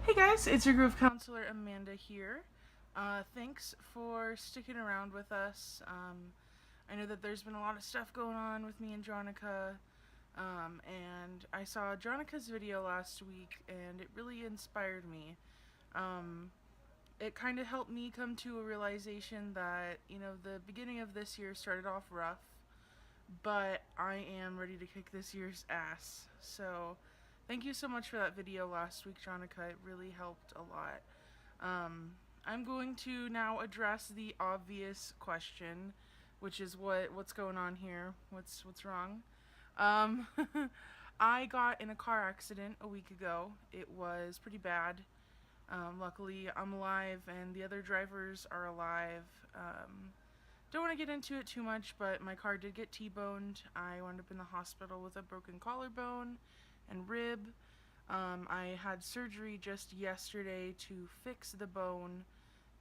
Hey guys, it's your Groove Counselor Amanda here. Thanks for sticking around with us. I know that there's been a lot of stuff going on with me and Jonica, and I saw Jonica's video last week, and it really inspired me. Um, it kind of helped me come to a realization that, the beginning of this year started off rough, but I am ready to kick this year's ass. So, thank you so much for that video last week, Jonica. It really helped a lot. I'm going to now address the obvious question, which is what's going on here? What's wrong? Um, I got in a car accident a week ago. It was pretty bad. Luckily, I'm alive, and the other drivers are alive. Don't want to get into it too much, but my car did get T-boned. I wound up in the hospital with a broken collarbone and rib. I had surgery just yesterday to fix the bone.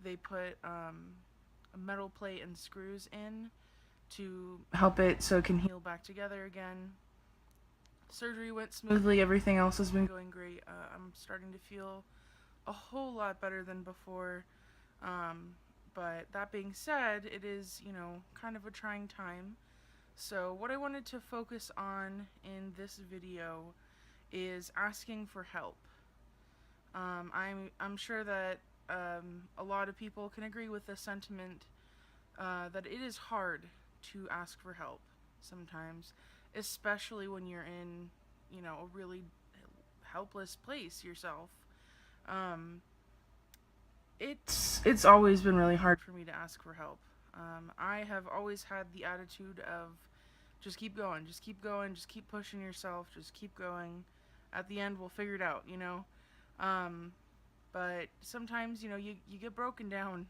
They put a metal plate and screws in to help it so it can heal back together again. Surgery went smoothly. Everything else has been going great. I'm starting to feel a whole lot better than before. But that being said, it is, kind of a trying time. So, what I wanted to focus on in this video is asking for help. I'm sure that a lot of people can agree with the sentiment that it is hard to ask for help sometimes, especially when you're in, a really helpless place yourself. Um, it's always been really hard for me to ask for help. I have always had the attitude of just keep going, just keep going, just keep pushing yourself, just keep going. At the end, we'll figure it out. Um, but sometimes, you get broken down.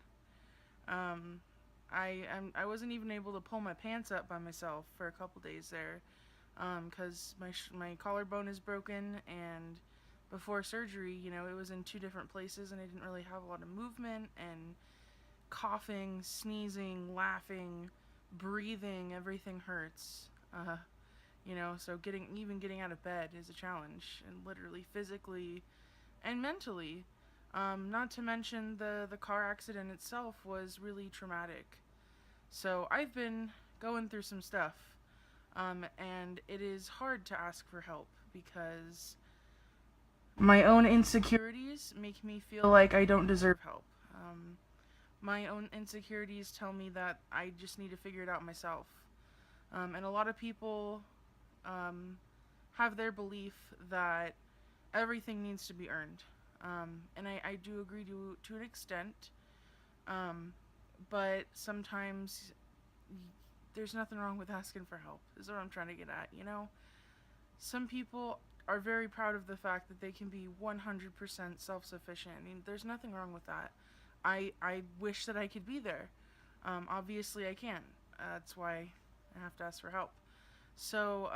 Um, I wasn't even able to pull my pants up by myself for a couple days there, because my collarbone is broken, and before surgery, it was in two different places, and I didn't really have a lot of movement, and coughing, sneezing, laughing, breathing, everything hurts. So getting out of bed is a challenge, and literally physically and mentally. Not to mention the car accident itself was really traumatic. So I've been going through some stuff, and it is hard to ask for help because my own insecurities make me feel like I don't deserve help. My own insecurities tell me that I just need to figure it out myself. And a lot of people um, have their belief that everything needs to be earned. And I do agree to an extent, but sometimes there's nothing wrong with asking for help, is what I'm trying to get at. Some people are very proud of the fact that they can be 100% self sufficient. I mean, there's nothing wrong with that. I wish that I could be there. Obviously, I can't. That's why I have to ask for help. So,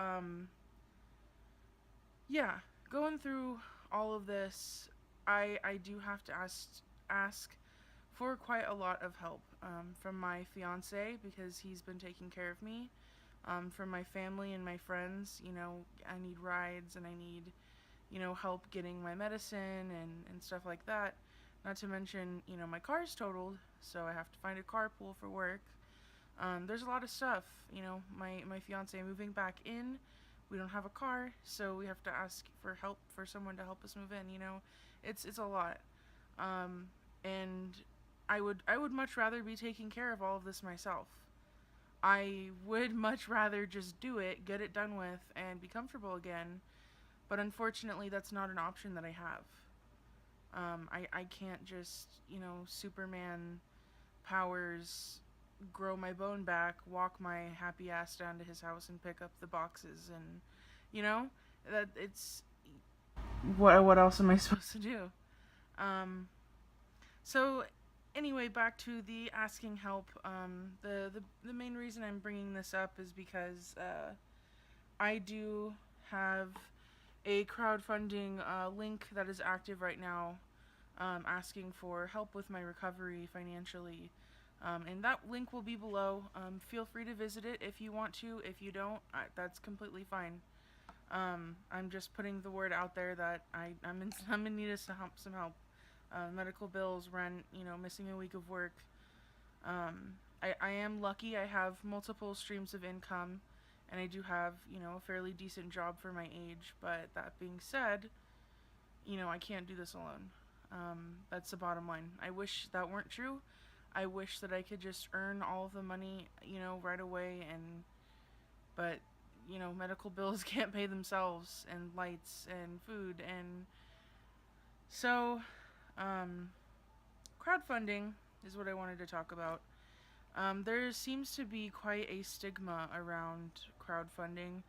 yeah, going through all of this, I do have to ask for quite a lot of help from my fiance because he's been taking care of me. From my family and my friends, I need rides and I need, help getting my medicine and stuff like that. Not to mention, my car's totaled, so I have to find a carpool for work. There's a lot of stuff. My fiance moving back in. We don't have a car, so we have to ask for help for someone to help us move in. It's a lot. Um, and I would much rather be taking care of all of this myself. I would much rather just do it, get it done with, and be comfortable again. But unfortunately, that's not an option that I have. I can't just, Superman powers, grow my bone back, walk my happy ass down to his house and pick up the boxes, and you know that it's what else am I supposed to do? Um, so anyway, back to the asking help. The main reason I'm bringing this up is because I do have a crowdfunding link that is active right now, asking for help with my recovery financially. And that link will be below. Feel free to visit it if you want to. If you don't, that's completely fine. I'm just putting the word out there that I'm in need of some help. Medical bills, rent, missing a week of work. I am lucky. I have multiple streams of income, and I do have, a fairly decent job for my age. But that being said, I can't do this alone. That's the bottom line. I wish that weren't true. I wish that I could just earn all of the money, right away, but medical bills can't pay themselves, and lights and food, and so crowdfunding is what I wanted to talk about. There seems to be quite a stigma around crowdfunding,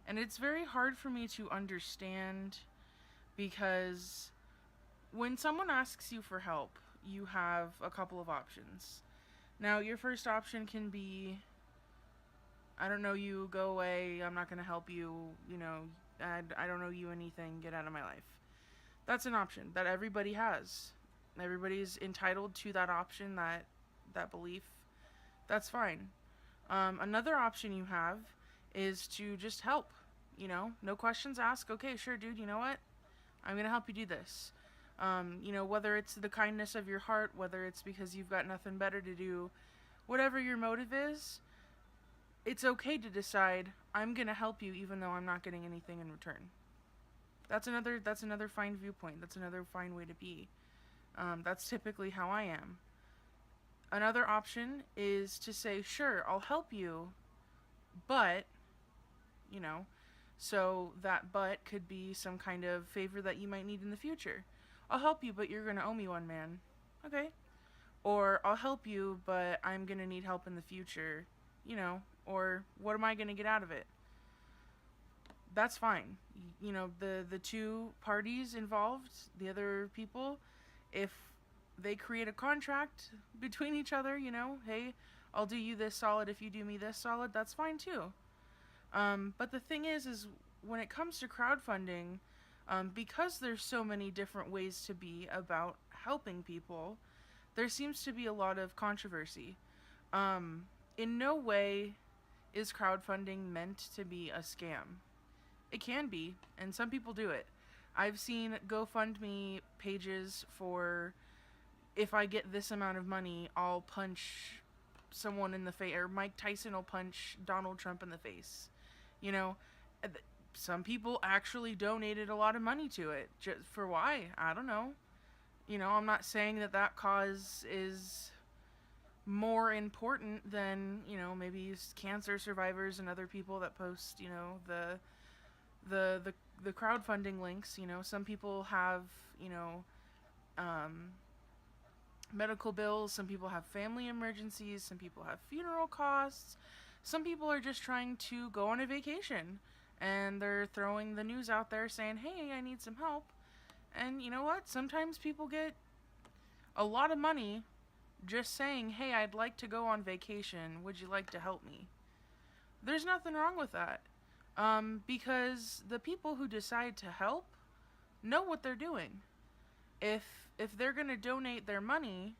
and it's very hard for me to understand because when someone asks you for help, you have a couple of options. Now, your first option can be, I don't know you, go away, I'm not going to help you, I don't know you anything, get out of my life. That's an option that everybody has. Everybody's entitled to that option, that belief. That's fine. Another option you have is to just help. No questions asked. Okay, sure, dude, you know what? I'm going to help you do this. Whether it's the kindness of your heart, whether it's because you've got nothing better to do, whatever your motive is, it's okay to decide, I'm going to help you even though I'm not getting anything in return. That's another fine viewpoint. That's another fine way to be. That's typically how I am. Another option is to say, sure, I'll help you, but, so that but could be some kind of favor that you might need in the future. I'll help you, but you're going to owe me one, man. Okay. Or I'll help you, but I'm going to need help in the future, or what am I going to get out of it? That's fine. The two parties involved, the other people, if they create a contract between each other, hey, I'll do you this solid if you do me this solid, that's fine too. But the thing is when it comes to crowdfunding, because there's so many different ways to be about helping people, there seems to be a lot of controversy. In no way is crowdfunding meant to be a scam. It can be, and some people do it. I've seen GoFundMe pages for, if I get this amount of money, I'll punch someone in the face, or Mike Tyson will punch Donald Trump in the face. Some people actually donated a lot of money to it. Just for why? I don't know. I'm not saying that cause is more important than, maybe cancer survivors and other people that post, the crowdfunding links. Some people have, medical bills, some people have family emergencies, some people have funeral costs, some people are just trying to go on a vacation and they're throwing the news out there saying, hey, I need some help. And you know what? Sometimes people get a lot of money just saying, hey, I'd like to go on vacation. Would you like to help me? There's nothing wrong with that. Because the people who decide to help know what they're doing. If they're going to donate their money,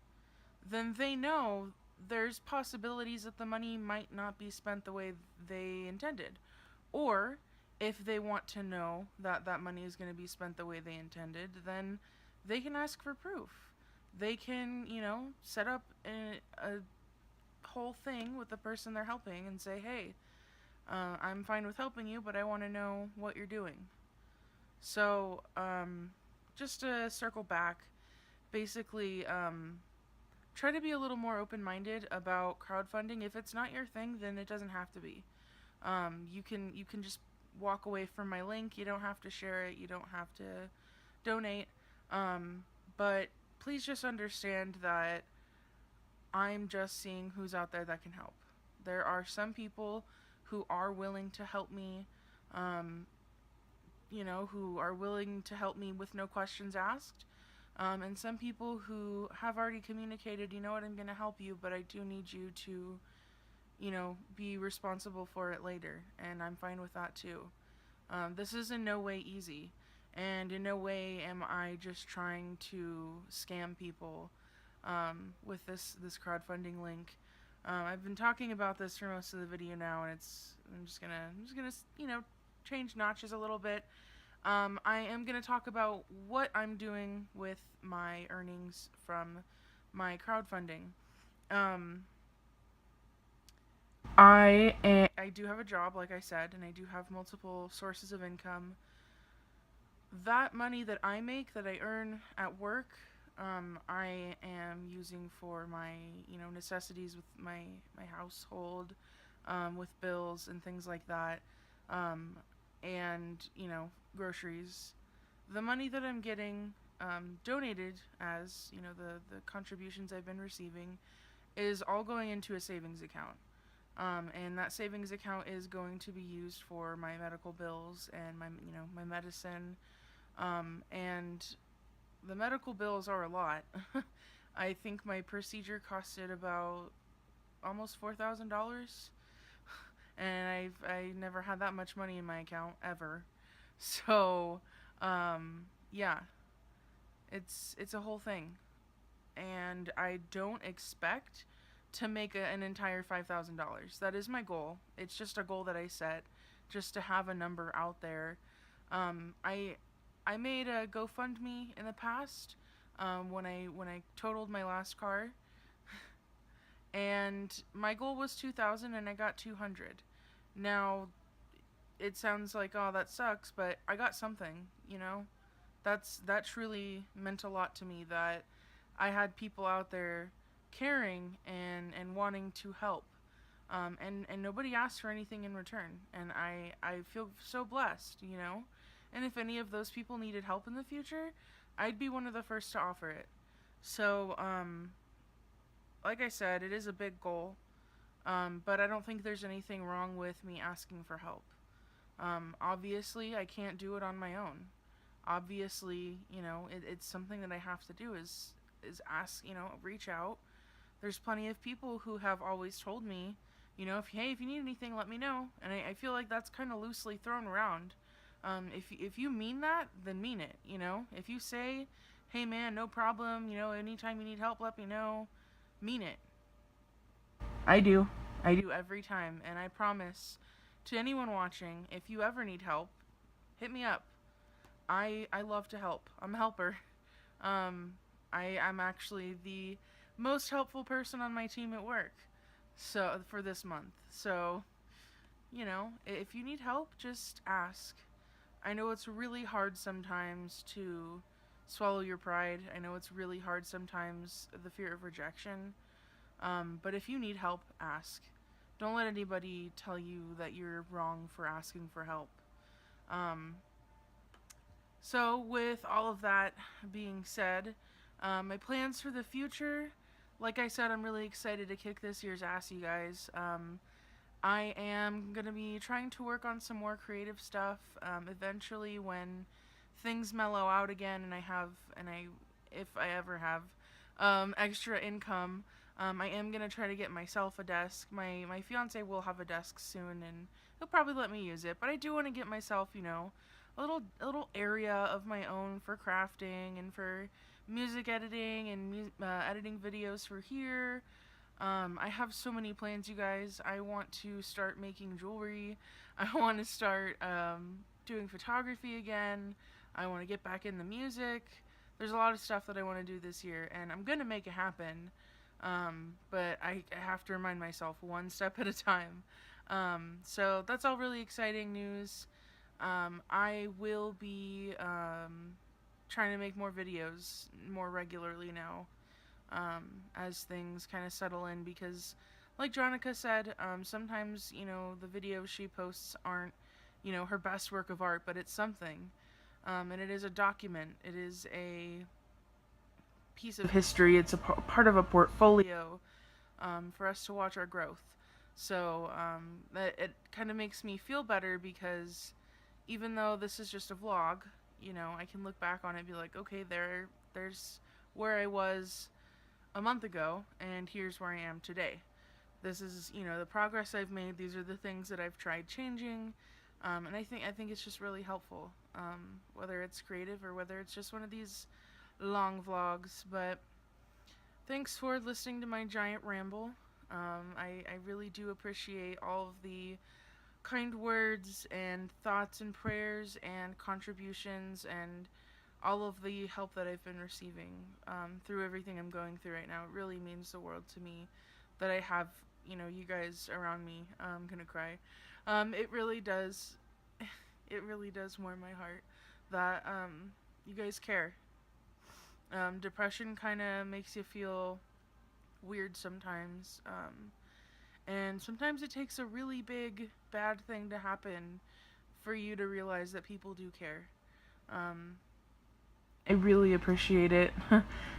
then they know there's possibilities that the money might not be spent the way they intended. Or if they want to know that money is going to be spent the way they intended, then they can ask for proof. They can, set up a whole thing with the person they're helping and say, hey, I'm fine with helping you, but I want to know what you're doing. So, just to circle back, basically, try to be a little more open-minded about crowdfunding. If it's not your thing, then it doesn't have to be. You can just walk away from my link. You don't have to share it. You don't have to donate. But please just understand that I'm just seeing who's out there that can help. There are some people who are willing to help me, who are willing to help me with no questions asked. And some people who have already communicated, you know what, I'm going to help you, but I do need you to, be responsible for it later. And I'm fine with that too. This is in no way easy. And in no way am I just trying to scam people with this crowdfunding link. I've been talking about this for most of the video now, and I'm just gonna change notches a little bit. I am going to talk about what I'm doing with my earnings from my crowdfunding. Um, I do have a job, like I said, and I do have multiple sources of income. That money that I make, that I earn at work, I am using for my, necessities with my household, with bills and things like that, um, and groceries. The money that I'm getting donated as the contributions I've been receiving is all going into a savings account. And that savings account is going to be used for my medical bills and my medicine. And the medical bills are a lot. I think my procedure costed about almost $4,000, and I never had that much money in my account ever. So, yeah, it's a whole thing, and I don't expect to make an entire $5,000. That is my goal. It's just a goal that I set, just to have a number out there. I made a GoFundMe in the past, when I totaled my last car, and my goal was 2,000, and I got 200. Now, it sounds like, oh, that sucks, but I got something. That truly meant a lot to me, that I had people out there caring and wanting to help. And nobody asked for anything in return. And I feel so blessed. And if any of those people needed help in the future, I'd be one of the first to offer it. So, like I said, it is a big goal. But I don't think there's anything wrong with me asking for help. Obviously, I can't do it on my own. Obviously, it's something that I have to do is ask, reach out. There's plenty of people who have always told me, if you need anything, let me know. And I feel like that's kind of loosely thrown around. If you mean that, then mean it. If you say, hey man, no problem, anytime you need help, let me know, mean it. I do. I do every time, and I promise to anyone watching, if you ever need help, hit me up. I love to help. I'm a helper. Um, I'm actually the most helpful person on my team at work. So for this month. So, if you need help, just ask. I know it's really hard sometimes to swallow your pride. I know it's really hard sometimes, the fear of rejection. But if you need help, ask. Don't let anybody tell you that you're wrong for asking for help. Um, so, with all of that being said, my plans for the future, like I said, I'm really excited to kick this year's ass, you guys. I am going to be trying to work on some more creative stuff. Eventually, when things mellow out again if I ever have extra income, I am going to try to get myself a desk. My fiance will have a desk soon, and he'll probably let me use it. But I do want to get myself, a little area of my own for crafting and for music editing and editing videos for here. I have so many plans, you guys. I want to start making jewelry. I want to start doing photography again. I want to get back in the music. There's a lot of stuff that I want to do this year, and I'm going to make it happen. But I have to remind myself one step at a time. So that's all really exciting news. I will be trying to make more videos more regularly now, as things kind of settle in, because like Dronica said, sometimes, the videos she posts aren't, her best work of art, but it's something. And it is a document. It is a piece of history. It's a part of a portfolio, for us to watch our growth. So that it kind of makes me feel better, because even though this is just a vlog, I can look back on it and be like, okay, there's where I was a month ago, and here's where I am today. This is, the progress I've made. These are the things that I've tried changing, and I think it's just really helpful, whether it's creative or whether it's just one of these long vlogs. But thanks for listening to my giant ramble. I really do appreciate all of the kind words and thoughts and prayers and contributions and all of the help that I've been receiving through everything I'm going through right now. It really means the world to me that I have, you guys around me. I'm gonna cry. It really does. It really does warm my heart that you guys care. Depression kind of makes you feel weird sometimes. And sometimes it takes a really big, bad thing to happen for you to realize that people do care. Um, I really appreciate it.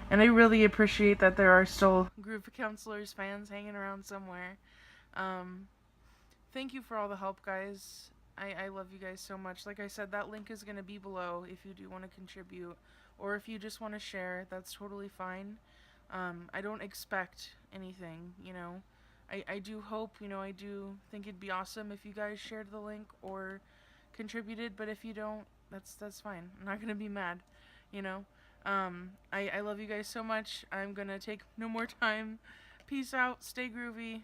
And I really appreciate that there are still group of counselors fans hanging around somewhere. Um, Thank you for all the help, guys. I love you guys so much. Like I said, that link is going to be below if you do want to contribute. Or if you just want to share, that's totally fine. I don't expect anything, I do hope, I do think it'd be awesome if you guys shared the link or contributed, but if you don't, that's fine. I'm not going to be mad, you know? I love you guys so much. I'm going to take no more time. Peace out. Stay groovy.